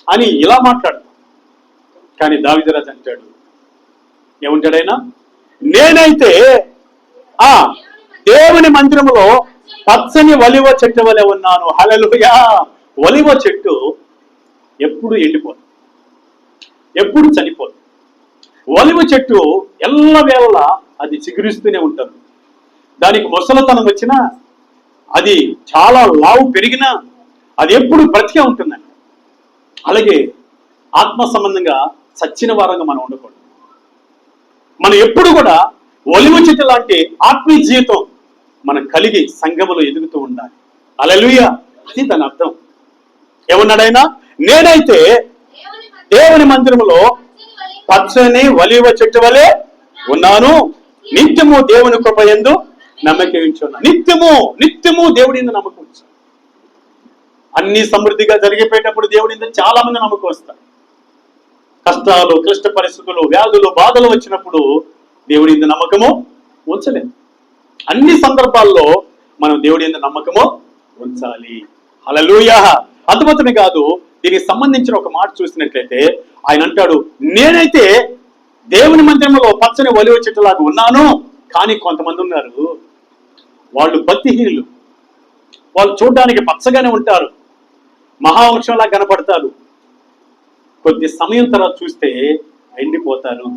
అని ఇలా మాట్లాడు. కానీ దావీదు రాజు అంటాడు, ఏమంటాడైనా? నేనైతే దేవుని మందిరములో పచ్చని ఒలివ చెట్టు వలె ఉన్నాను. హల్లెలూయా. ఒలివ చెట్టు ఎప్పుడు ఎండిపోదు, ఎప్పుడు చనిపోదు. ఒలివ చెట్టు ఎల్లవేళలా అది చిగురిస్తూనే ఉంటుంది. దానికి ముసలతనం వచ్చినా, అది చాలా లావు పెరిగినా అది ఎప్పుడు బ్రతికే ఉంటుందండి. అలాగే ఆత్మ సంబంధంగా చచ్చిన వారంగా మనం ఉండకూడదు. మనం ఎప్పుడు కూడా ఒలివ చెట్టు లాంటి ఆత్మీయ జీవితం మనం కలిగి సంఘములో ఎదుగుతూ ఉండాలి. హల్లెలూయా. అది దాని అర్థం. ఏమన్నాడైనా? నేనైతే దేవుని మందిరములో పచ్చని ఒలివ చెట్టు వలె ఉన్నాను, నిత్యము దేవుని కృపయందు నమ్మకం ఉంచున్నాను. నిత్యము దేవుడి యందు నమ్మకం ఉంచాను. అన్ని సమృద్ధిగా జరిగిపోయేటప్పుడు దేవుడి యందు చాలా మంది నమ్మకం వస్తారు. కష్టాలు, క్లిష్ట పరిస్థితులు, వ్యాధులు, బాధలు వచ్చినప్పుడు దేవుడి యందు నమ్మకము ఉంచలేదు. అన్ని సందర్భాల్లో మనం దేవుడి యందు నమ్మకము ఉంచాలి. హల్లెలూయా. అద్భుతమే కాదు, దీనికి సంబంధించిన ఒక మాట చూసినట్లయితే ఆయన అంటాడు, నేనైతే దేవుని మందిరంలో పచ్చని ఒలివ చెట్టులాగా ఉన్నాను. కానీ కొంతమంది ఉన్నారు, వాళ్ళు భక్తిహీనులు. వాళ్ళు చూడడానికి పచ్చగానే ఉంటారు, మహావంశంలా కనపడతారు. కొద్ది సమయం తర్వాత చూస్తే ఎండిపోతారు.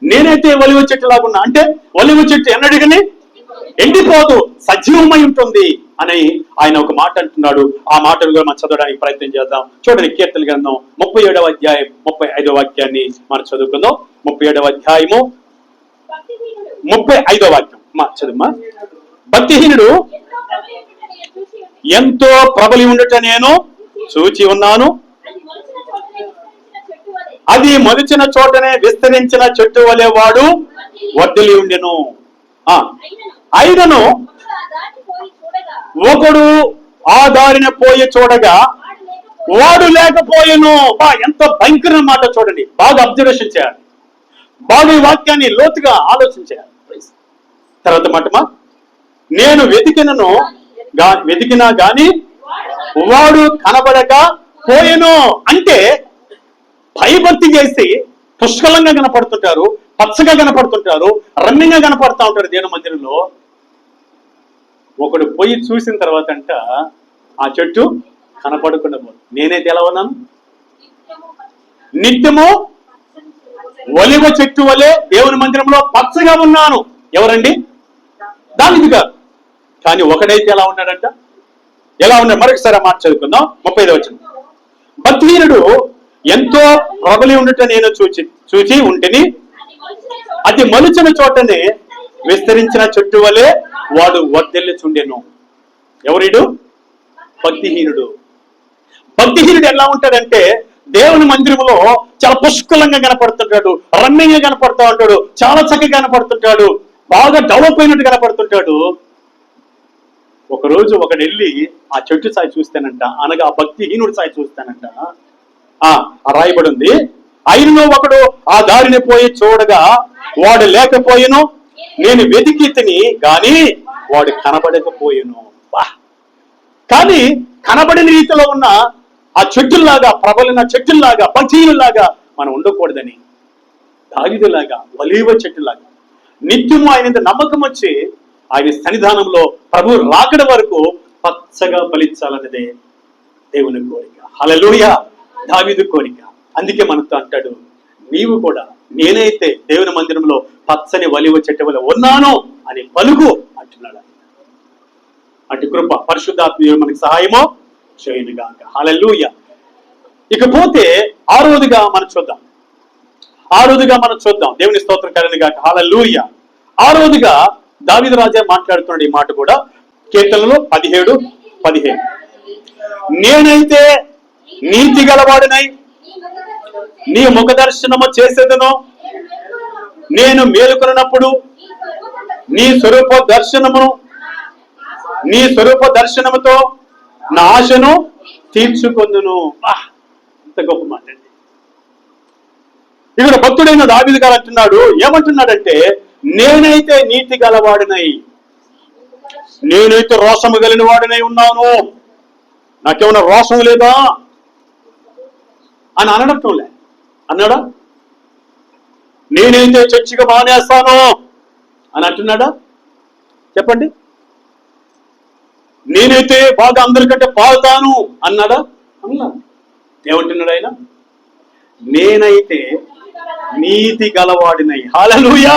నేనైతే ఒలివ చెట్టులాగా ఉన్నా అంటే ఒలివ చెట్టు ఎన్నడిగని ఎండిపోదు, సజీవమై ఉంటుంది అని ఆయన ఒక మాట అంటున్నాడు. ఆ మాటను కూడా మనం చదవడానికి ప్రయత్నం చేద్దాం. చూడండి, కీర్తన గ్రంథం 37వ అధ్యాయం 35వ వాక్యాన్ని మనం చదువుకుందాం. 37వ అధ్యాయము 35వ వాక్యం చదువుమా. భక్తిహీనుడు ఎంతో ప్రబలి ఉండట నేను చూచి ఉన్నాను, అది మొలిచిన చోటనే విస్తరించిన చెట్టు వలె వాడు వర్ధిల్లి ఉండెను. అయినను ఒకడు ఆ దారిన పోయి చూడగా వాడు లేకపోయెను. ఎంత భయంకరమైన మాట చూడండి. బాగా అబ్జర్వేషన్ చేయాలి, బాగా ఈ వాక్యాన్ని లోతుగా ఆలోచించాలి. తర్వాత మాటమా, నేను వెతికినా గాని వాడు కనబడక పోయెను. అంటే భయభక్తి చేసి పుష్కలంగా కనపడుతుంటారు, పచ్చగా కనపడుతుంటారు, రమ్యంగా కనపడుతూ ఉంటారు దేవుని మందిరంలో. ఒకడు పోయి చూసిన తర్వాత అంట ఆ చెట్టు కనపడకుండా పోదు. నేనైతే ఎలా ఉన్నాను? నిత్యము ఒలివ చెట్టు వలె దేవుని మందిరంలో పచ్చగా ఉన్నాను. ఎవరండి? దావీదు గారు. కానీ ఒకడైతే ఎలా ఉన్నాడంట? ఎలా ఉన్నాడు? మరొకసారి మాట చదువుకుందాం. 35వ వచనం. భక్తిహీనుడు ఎంతో ప్రబలి ఉండట నేను చూచి ఉంటిని, అది మొలిచిన చోటనే విస్తరించిన చెట్టు వలె వాడు వర్ధిల్లుచుండెను. ఎవరిడు? భక్తిహీనుడు. భక్తిహీనుడు ఎలా ఉంటాడంటే దేవుని మందిరంలో చాలా పుష్కలంగా కనపడుతుంటాడు, రమ్యంగా కనపడుతూ ఉంటాడు, చాలా చక్కగా కనపడుతుంటాడు, బాగా డెవలప్ అయినట్టు కనపడుతుంటాడు. ఒకరోజు ఒకడు వెళ్ళి ఆ చెట్టు సాయి చూస్తానంట, అనగా భక్తిహీనుడు సాయి చూస్తానంట. రాయబడి ఉంది, అయినను ఒకడు ఆ దారిని పోయి చూడగా వాడు లేకపోయెను, నేను వెతికి గాని వాడు కనబడకపోయెను. కానీ కనబడిన రీతిలో ఉన్న ఆ చెట్టుల్లాగా, ప్రబలిన చెట్టుల్లాగా, పక్షీయుల్లాగా మనం ఉండకూడదని, దావీదులాగా ఒలీవ చెట్టులాగా నిత్యము ఆయన నమ్మకం వచ్చి ఆయన సన్నిధానంలో ప్రభు రాకడ వరకు పచ్చగా ఫలించాలన్నదే దేవుని కోరిక. హల్లెలూయా. దావీదు కోరిక. అందుకే మనతో అంటాడు, నీవు కూడా నేనైతే దేవుని మందిరంలో పచ్చని ఒలీవ చెట్టు వలె ఉన్నాను అని పలుకు అంటున్నాడు. అటు కృప పరిశుద్ధాత్మ మనకి సహాయమో చేయనుగాక. హల్లెలూయా. ఇకపోతే ఆరోదిగా మనం చూద్దాం. దేవుని స్తోత్రం కలుగునుగాక. హల్లెలూయా. ఆరోదిగా దావీదు రాజా మాట్లాడుతున్నాడు ఈ మాట కూడా కీర్తనలో 17:15. నేనైతే నీతి గలవాడినై నీ ముఖ దర్శనము చేసేదను, నేను మేలుకొన్నప్పుడు నీ స్వరూప దర్శనముతో నా ఆశను తీర్చుకొందును. అంత గొప్ప మాట అండి. ఇక్కడ భక్తుడైన దావీదు గారు అంటున్నాడు, ఏమంటున్నాడంటే, నేనైతే నీతి గలవాడినై, నేనైతే రోషము కలిగిన వాడినై ఉన్నాను, నాకేమన్నా రోషం లేదా అని అనడంలే. అన్నాడా? నేనైతే చర్చిగా మానేస్తాను అని అంటున్నాడా? చెప్పండి. నేనైతే బాగా అందరికంటే పాడుతాను అన్నాడా? అన్నా. ఏమంటున్నాడు ఆయన? నేనైతే నీతి గలవాడినై. హల్లెలూయా.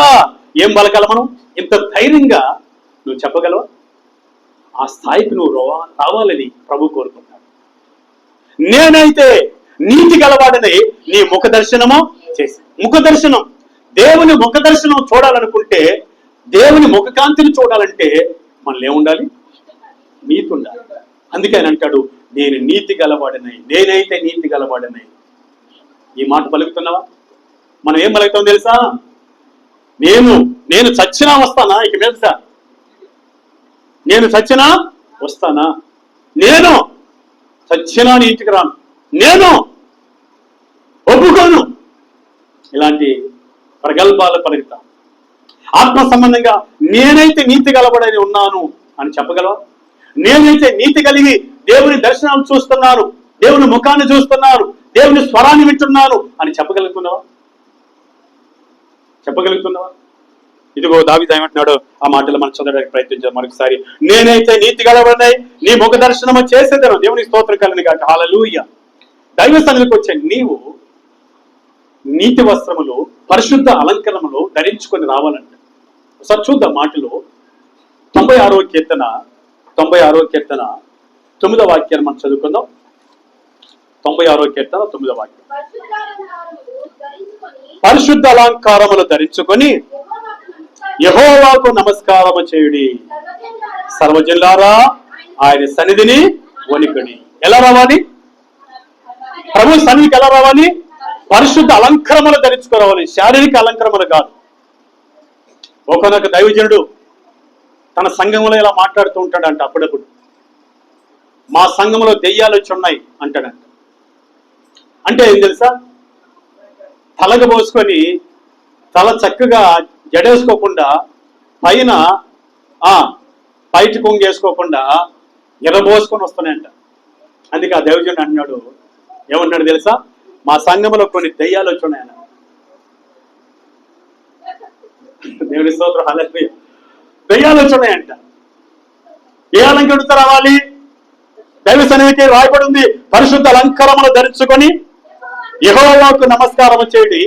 ఏం బలగల మనం? ఇంత ధైర్యంగా నువ్వు చెప్పగలవా? ఆ స్థాయికి నువ్వు రావాలని ప్రభు కోరుకుంటాడు. నేనైతే నీతి గలవాడినై నీ ముఖ దర్శనము చేసి, ముఖ దర్శనం, దేవుని ముఖ దర్శనం చూడాలనుకుంటే, దేవుని ముఖకాంతిని చూడాలంటే మనలో ఏముండాలి? నీతి ఉండాలి. అందుకే ఆయన అంటాడు, నేను నీతి గలవాడినై, నేనైతే నీతి గలవాడినై. ఈ మాట పలుకుతున్నావా? మనం ఏం పలుకుతాం తెలుసా? నేను చచ్చినా వస్తానా? ఇక మీద నేను చచ్చినా వస్తానా? నేను చచ్చినా నీ ఇంటికి రాను, నేను ఒప్పుకోను. ఇలాంటి ప్రగల్భాలు పలుకుతాం. ఆత్మ సంబంధంగా నేనైతే నీతి గలవాడని ఉన్నాను అని చెప్పగలవా? నేనైతే నీతి కలిగి దేవుని దర్శనం చూస్తున్నాను, దేవుని ముఖాన్ని చూస్తున్నాను, దేవుని స్వరాన్ని వింటున్నాను అని చెప్పగలుగుతున్నావా? ఇదిగో దావీదు ఏమంటున్నాడు ఆ మాటలు మనం చదవడానికి ప్రయత్నించాం మరొకసారి. నేనైతే నీతి గలవాడినై నీ ముఖ దర్శనము చేసేదను. దేవుని స్తోత్రం కలుగునుగాక. హల్లెలూయా. దైవ సన్నిధికి వచ్చే నీవు నీతి వస్త్రములు, పరిశుద్ధ అలంకరణములు ధరించుకొని రావాలంట. ఒకసారి చూద్దాం మాటలు. 96వ కీర్తన 9వ వాక్యాన్ని మనం చదువుకుందాం. 96వ కీర్తన 9వ వాక్యం. పరిశుద్ధ అలంకారములు ధరించుకొని యెహోవాకు నమస్కారము చేయుడి, సర్వజనులారా ఆయన సన్నిధిని వణికుడి. ఎలా రావాలి? ప్రభు సన్నిధికి ఎలా రావాలి? పరిశుద్ధ అలంకరములు ధరించుకోవాలి, శారీరక అలంకరములు కాదు. ఒకనొక దైవజనుడు తన సంఘంలో ఇలా మాట్లాడుతూ ఉంటాడంట. అప్పుడప్పుడు మా సంఘంలో దెయ్యాలు వచ్చి ఉన్నాయి అంటాడంట. అంటే ఏం తెలుసా? తలగ పోసుకొని తల చక్కగా జడేసుకోకుండా పైన బయట కొంగేసుకోకుండా ఎర్రబోసుకొని వస్తున్నాయంట. అందుకే ఆ దైవజనుడు అన్నాడు, ఏమన్నాడు తెలుసా? మా సంఘంలో కొన్ని దెయ్యాలు వచ్చి ఉన్నాయన్న. దేవుని స్తోత్రం. హల్లెలూయా. దెయ్యాలు వచ్చి ఉన్నాయంట. ఏ అలంకరణతో రావాలి? దైవ సన్నిధికి రాయబడి ఉంది, పరిశుద్ధ అలంకారములు ధరించుకొని యెహోవాకు నమస్కారం చేయండి,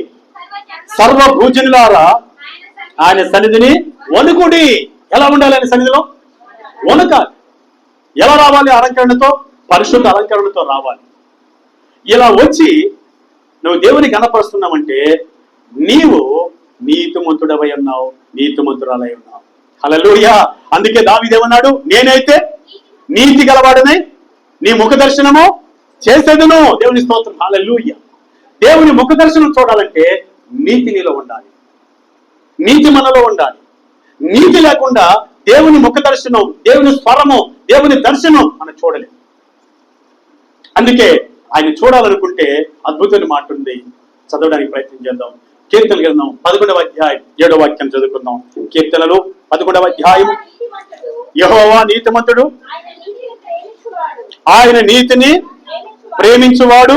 సర్వభూజనులారా ఆయన సన్నిధిని వణుకుడి. ఎలా ఉండాలి ఆయన సన్నిధిలో? వణుకాలి. ఎలా రావాలి? అలంకరణతో, పరిశుద్ధ అలంకరణతో రావాలి. ఇలా వచ్చి నువ్వు దేవుని కనపరుస్తున్నావంటే నీవు నీతిమంతుడవై ఉన్నావు, నీతిమంతురాలై ఉన్నావు. హల్లెలూయా. అందుకే దావీదు ఏమన్నాడు? నేనైతే నీతి గలవాడనై నీ ముఖ దర్శనము చేసేదను. దేవుని స్తోత్రం. హల్లెలూయా. దేవుని ముఖ దర్శనం చూడాలంటే నీతి నీలో ఉండాలి, నీతి మనలో ఉండాలి. నీతి లేకుండా దేవుని ముఖ దర్శనం, దేవుని స్వరము, దేవుని దర్శనం మనం చూడలేము. అందుకే ఆయన చూడాలనుకుంటే అద్భుతమైన మాట ఉంది, చదవడానికి ప్రయత్నం చేద్దాం. కీర్తన గ్రంథం 11వ అధ్యాయం 7వ వాక్యం చదువుకుందాం. కీర్తనలు 11వ అధ్యాయం. యెహోవా నీతిమంతుడు, ఆయన నీతిని ప్రేమించువాడు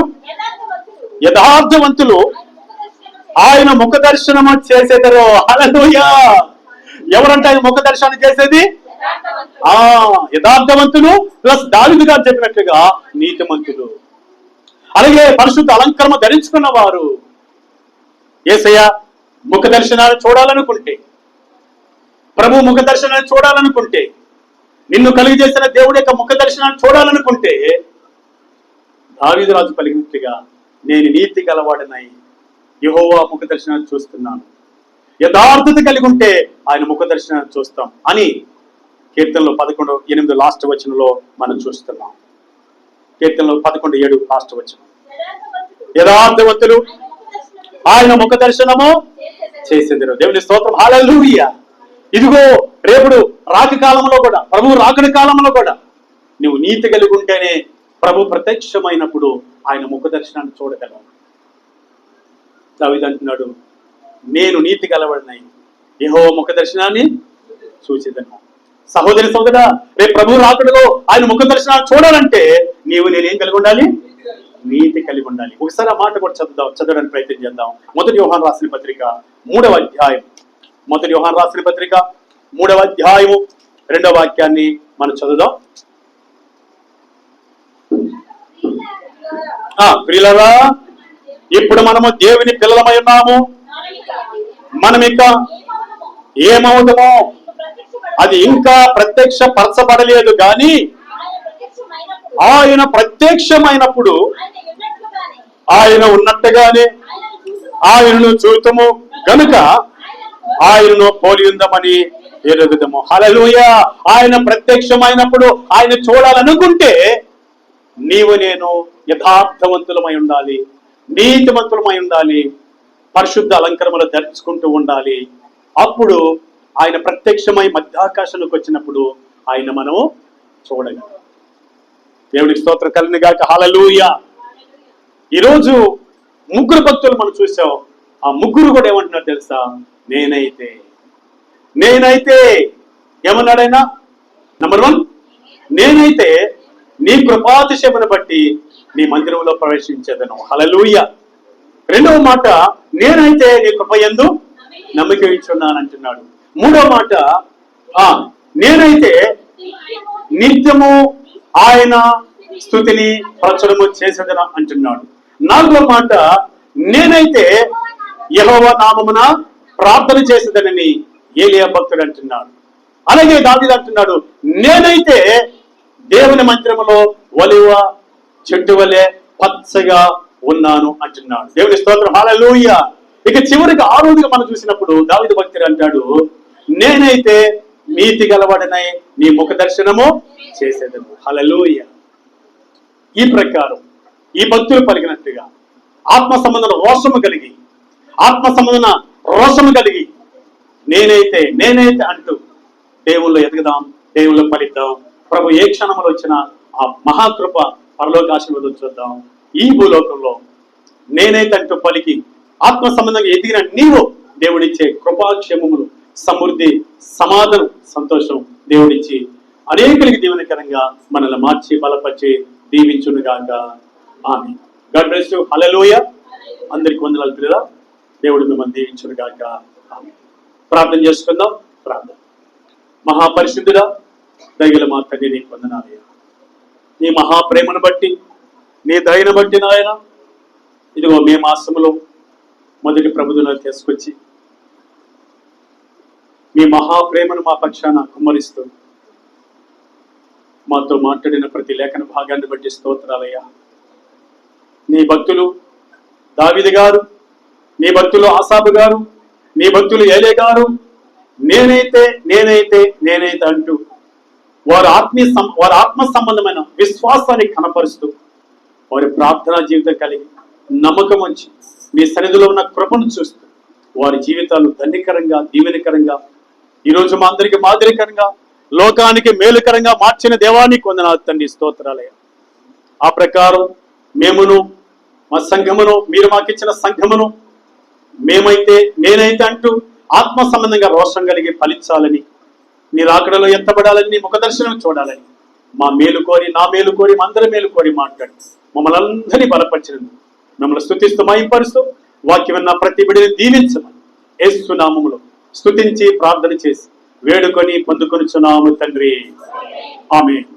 యథార్థవంతులు ఆయన ముఖ దర్శనము చేసేదరు. హల్లెలూయా. ఎవరంటే ఆయన ముఖ దర్శనం చేసేది? యథార్థవంతులు ప్లస్ దావీదు గారు చెప్పినట్లుగా నీతిమంతులు. అలాగే పరిశుద్ధ అలంకరణ ధరించుకున్న వారు. యేసయ్య ముఖ దర్శనాన్ని చూడాలనుకుంటే, ప్రభు ముఖ దర్శనాన్ని చూడాలనుకుంటే, నిన్ను కలిగి చేసిన దేవుడి యొక్క ముఖ దర్శనాన్ని చూడాలనుకుంటే, దావీదు రాజు పలికినట్లుగా నేను నీతి గలవాడనై యెహోవా ముఖ దర్శనాన్ని చూస్తున్నాను. యథార్థత కలిగి ఉంటే ఆయన ముఖ దర్శనాన్ని చూస్తాం అని కీర్తనలో 11:8 లాస్ట్ వచనంలో మనం చూస్తున్నాం. కీర్తనలో 11:7 లాస్ట్ వచనం. యథార్థవంతులు ఆయన ముఖ దర్శనము చేసేందురు. దేవుని స్తోత్రం. హల్లెలూయా. ఇదిగో రేపుడు రాక కాలంలో కూడా, ప్రభు రాకడి కాలంలో కూడా నువ్వు నీతి కలిగి ఉంటేనే ప్రభు ప్రత్యక్షమైనప్పుడు ఆయన ముఖ దర్శనాన్ని చూడగలవు. దావీదు అంటున్నాడు, నేను నీతి గలవాడినై యెహోవా ముఖ దర్శనాన్ని చూసేదను. సహోదరి సోదరా, రేపు ప్రభు రాకడలో ఆయన ముఖ దర్శనాన్ని చూడాలంటే నేనేం కలిగి ఉండాలి? నీతి కలిగి ఉండాలి. ఒకసారి ఆ మాట కూడా చదవడానికి ప్రయత్నం చేద్దాం. మొదటి యోహాను రాసిన పత్రిక 3వ అధ్యాయం. మొదటి యోహాను రాసిన పత్రిక 3వ అధ్యాయము 2వ వాక్యాన్ని మనం చదువుదాం. ప్రియులారా, ఇప్పుడు మనము దేవుని పిల్లలమై ఉన్నాము. మనం ఇక ఏమవుతామో అది ఇంకా ప్రత్యక్ష పరచబడలేదు, కానీ ఆయన ప్రత్యక్షమైనప్పుడు ఆయన ఉన్నట్టుగానే ఆయనను చూతము గనుక ఆయనను పోలి ఉందామని ఎరుగుదము. హల్లెలూయా. ఆయన ప్రత్యక్షమైనప్పుడు ఆయన చూడాలనుకుంటే నీవు నేను యథార్థవంతులమై ఉండాలి, నీతిమంతులమై ఉండాలి, పరిశుద్ధ అలంకరణలు ధరించుకుంటూ ఉండాలి. అప్పుడు ఆయన ప్రత్యక్షమై మధ్యాకాశంలోకి వచ్చినప్పుడు ఆయన మనము చూడగలం. దేవుడికి స్తోత్రం కలుగును గాక. హల్లెలూయా. ఈరోజు ముగ్గురు భక్తులు మనం చూసాం. ఆ ముగ్గురు కూడా ఏమంటున్నారు తెలుసా? నేనైతే ఏమన్నాడైనా? నంబర్ 1, నేనైతే నీ కృపాతిశయమును బట్టి నీ మందిరంలో ప్రవేశించేదను. హల్లెలూయా. రెండవ మాట, నేనైతే నీ కృపయందు నమ్మిక ఉంచున్నాను అంటున్నాడు. మూడవ మాట, నేనైతే నిత్యము ఆయన స్తుతిని ప్రచురము చేసేదన అంటున్నాడు. నాలుగవ మాట, నేనైతే యెహోవా నామమున ప్రార్థన చేసేదనని ఏలియా భక్తుడు అంటున్నాడు. అలాగే దావీదు అంటున్నాడు, నేనైతే దేవుని మందిరములో ఒలివ చెట్టు వలె పచ్చగా ఉన్నాను అంటున్నాడు. దేవుని స్తోత్రం. హల్లెలూయా. ఇక చివరికి 6వదిగా మనం చూసినప్పుడు దావీదు భక్తుడు అంటాడు, నేనైతే నీతి గలవాడనై నీ ముఖ దర్శనము చేసేదను. హల్లెలూయా. ఈ ప్రకారం ఈ భక్తులు పలికినట్టుగా ఆత్మ సంబంధన రోషము కలిగి, ఆత్మ సంబంధన రోషము కలిగి నేనైతే అంటూ దేవుళ్ళు ఎదగదాం, దేవుళ్ళు ఫలిద్దాం. ప్రభు ఏ క్షణంలో వచ్చిన ఆ మహాకృప పరలోక ఆశీర్వాదం చూద్దాం. ఈ భూలోకంలో నేనైతే అంటూ పలికి ఆత్మ సంబంధంగా ఎదిగిన నీవు దేవుడిచ్చే కృపాక్షేమములు, సమృద్ధి, సమాధానం, సంతోషం దేవుడిచ్చి అనేకులకి దీవెనకరంగా మనల్ని మార్చి బలపరిచి దీవించునుగాక. ఆమేన్. God bless you. హల్లెలూయా. అందరికి వందనాలు ప్రియులారా. దేవుడు మిమ్మల్ని దీవించునుగాక. ఆమేన్. ప్రార్థన చేసుకుందాం. ప్రార్థన. మహాపరిశుద్ధుడా, దయగల మా తండ్రి, నీకు వందనాలయ్యా. నీ మహాప్రేమను బట్టి, నీ దయను బట్టి నాయన, ఇదిగో మే మాసములో మొదటి ప్రభువును తీసుకొచ్చి మీ మహాప్రేమను మా పక్షాన కుమ్మరిస్తూ మాతో మాట్లాడిన ప్రతి లేఖన భాగాన్ని బట్టి స్తోత్రాలయ్యా. నీ భక్తులు దావీదు గారు, నీ భక్తులు ఆసాబు గారు, నీ భక్తులు ఏలే గారు నేనైతే అంటూ వారి ఆత్మ సంబంధమైన విశ్వాసాన్ని కనపరుస్తూ వారి ప్రార్థనా జీవితం కలిగి నమ్మకం ఉంచి మీ సన్నిధిలో ఉన్న కృపను చూస్తూ వారి జీవితాలు ధన్యకరంగా, దీవెనకరంగా, ఈరోజు మా అందరికి మాదిరికరంగా, లోకానికి మేలుకరంగా మార్చిన దేవానికి వందనాలు తండ్రి, స్తోత్రాలయ్యా. ఆ ప్రకారం మేమును, మా సంఘమును, మీరు మాకిచ్చిన సంఘమును నేనైతే అంటూ ఆత్మ సంబంధంగా రోషం కలిగి ఫలించాలని, నీ రాకడలో ఎత్తబడాలని, నీ ముఖదర్శనం చూడాలని మా మేలు కోరి, నా మేలు కోరి, మా అందరి మేలు కోరి మాట్లాడి మమ్మల్ని అందరినీ బలపరిచినందుకు మిమ్మల్ని స్తుతిస్తూ మహింపరుస్తూ వాక్యం విన్న ప్రతి బిడ్డని దీవించమని యేసు నామములో స్తుతించి ప్రార్థన చేసి వేడుకొని పొందుకొనుచున్నాము తండ్రి. ఆమేన్.